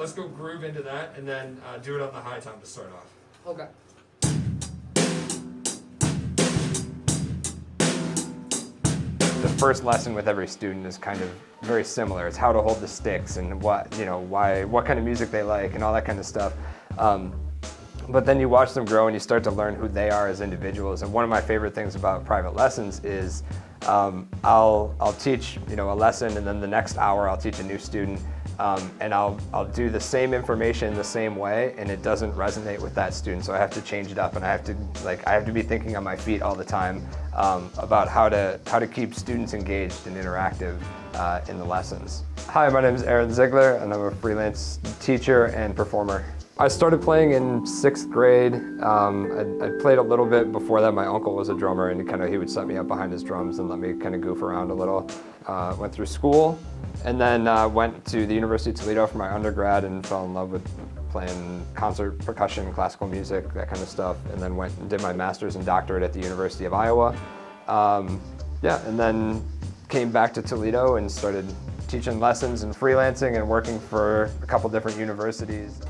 let's go groove into that, and then do it on the high time to start off. Okay. The first lesson with every student is kind of very similar. It's how to hold the sticks and what kind of music they like and all that kind of stuff. But then you watch them grow and you start to learn who they are as individuals. And one of my favorite things about private lessons is I'll teach a lesson, and then the next hour I'll teach a new student, and I'll do the same information the same way, and it doesn't resonate with that student. So I have to change it up, and I have to be thinking on my feet all the time about how to keep students engaged and interactive in the lessons. Hi, my name is Ziegler, and I'm a freelance teacher and performer. I started playing in 6th grade. I played a little bit before that. My uncle was a drummer, and he would set me up behind his drums and let me kind of goof around a little. Went through school, and then went to the University of Toledo for my undergrad and fell in love with playing concert, percussion, classical music, that kind of stuff, and then went and did my master's and doctorate at the University of Iowa. And then came back to Toledo and started teaching lessons and freelancing and working for a couple different universities.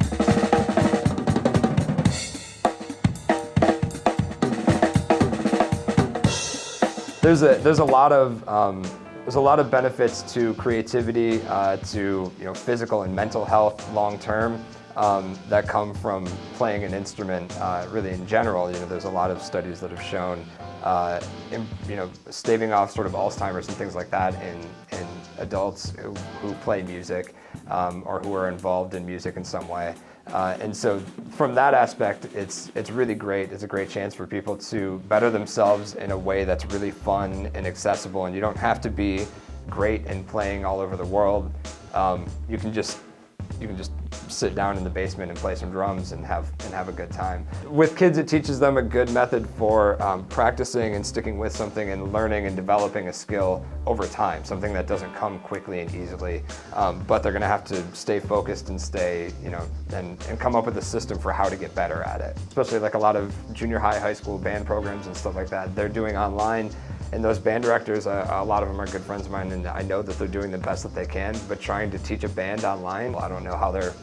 There's a lot of benefits to creativity, to physical and mental health long term that come from playing an instrument. Really, in general, there's a lot of studies that have shown, staving off sort of Alzheimer's and things like that in adults who play music or who are involved in music in some way. And so from that aspect, it's really great. It's a great chance for people to better themselves in a way that's really fun and accessible, and you don't have to be great in playing all over the world. You can just sit down in the basement and play some drums and have a good time. With kids, it teaches them a good method for practicing and sticking with something and learning and developing a skill over time, something that doesn't come quickly and easily, but they're gonna have to stay focused and stay, and come up with a system for how to get better at it. Especially like a lot of junior high school band programs and stuff like that, they're doing online. And those band directors, a lot of them are good friends of mine, and I know that they're doing the best that they can, but trying to teach a band online, I don't know how they're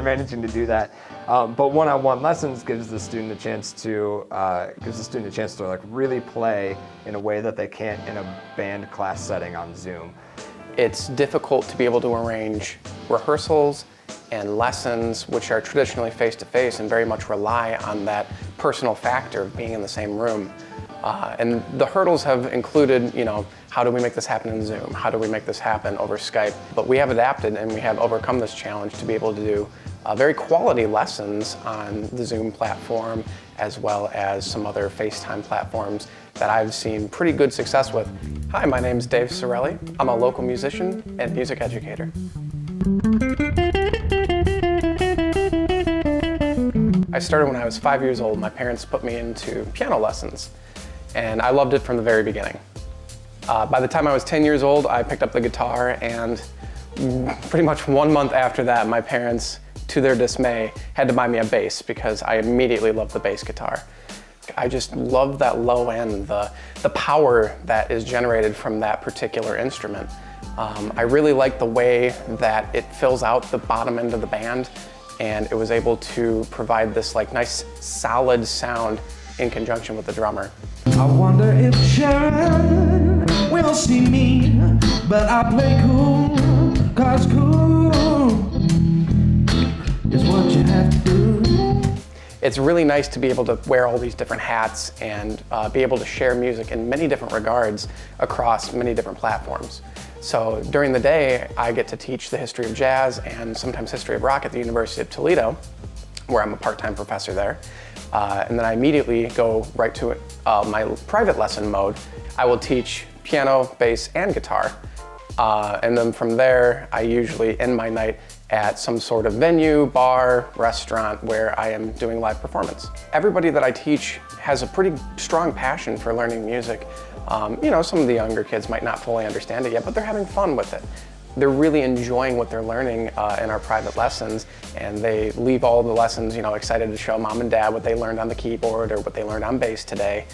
managing to do that. But one-on-one lessons gives the student a chance to like really play in a way that they can't in a band class setting on Zoom. It's difficult to be able to arrange rehearsals and lessons, which are traditionally face-to-face and very much rely on that personal factor of being in the same room. And the hurdles have included, how do we make this happen in Zoom? How do we make this happen over Skype? But we have adapted and we have overcome this challenge to be able to do very quality lessons on the Zoom platform, as well as some other FaceTime platforms that I've seen pretty good success with. Hi, my name is Dave Cerelli. I'm a local musician and music educator. I started when I was 5 years old. My parents put me into piano lessons, and I loved it from the very beginning. By the time I was 10 years old, I picked up the guitar, and pretty much 1 month after that, my parents, to their dismay, had to buy me a bass because I immediately loved the bass guitar. I just love that low end, the power that is generated from that particular instrument. I really like the way that it fills out the bottom end of the band, and it was able to provide this nice solid sound in conjunction with the drummer. I wonder if Sharon will see me, but I play cool, 'cause cool is what you have to do. It's really nice to be able to wear all these different hats and be able to share music in many different regards across many different platforms. So during the day, I get to teach the history of jazz and sometimes history of rock at the University of Toledo, where I'm a part-time professor there. And then I immediately go right to my private lesson mode. I will teach piano, bass, and guitar. And then from there, I usually end my night at some sort of venue, bar, restaurant where I am doing live performance. Everybody that I teach has a pretty strong passion for learning music. Some of the younger kids might not fully understand it yet, but they're having fun with it. They're really enjoying what they're learning in our private lessons, and they leave all the lessons, excited to show mom and dad what they learned on the keyboard or what they learned on bass today.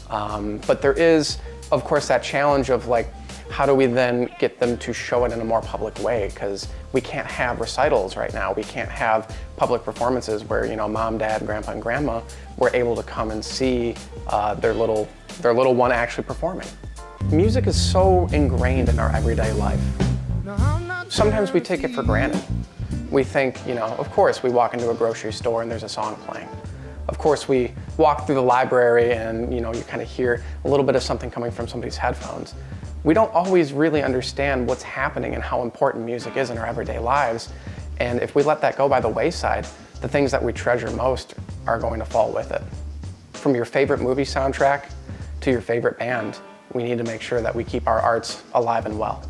But there is, of course, that challenge of how do we then get them to show it in a more public way? Because we can't have recitals right now. We can't have public performances where, you know, mom, dad, grandpa, and grandma were able to come and see their little one actually performing. Music is so ingrained in our everyday life. Sometimes we take it for granted. We think, you know, of course we walk into a grocery store and there's a song playing. Of course we walk through the library and, you know, you kind of hear a little bit of something coming from somebody's headphones. We don't always really understand what's happening and how important music is in our everyday lives. And if we let that go by the wayside, the things that we treasure most are going to fall with it. From your favorite movie soundtrack to your favorite band, we need to make sure that we keep our arts alive and well.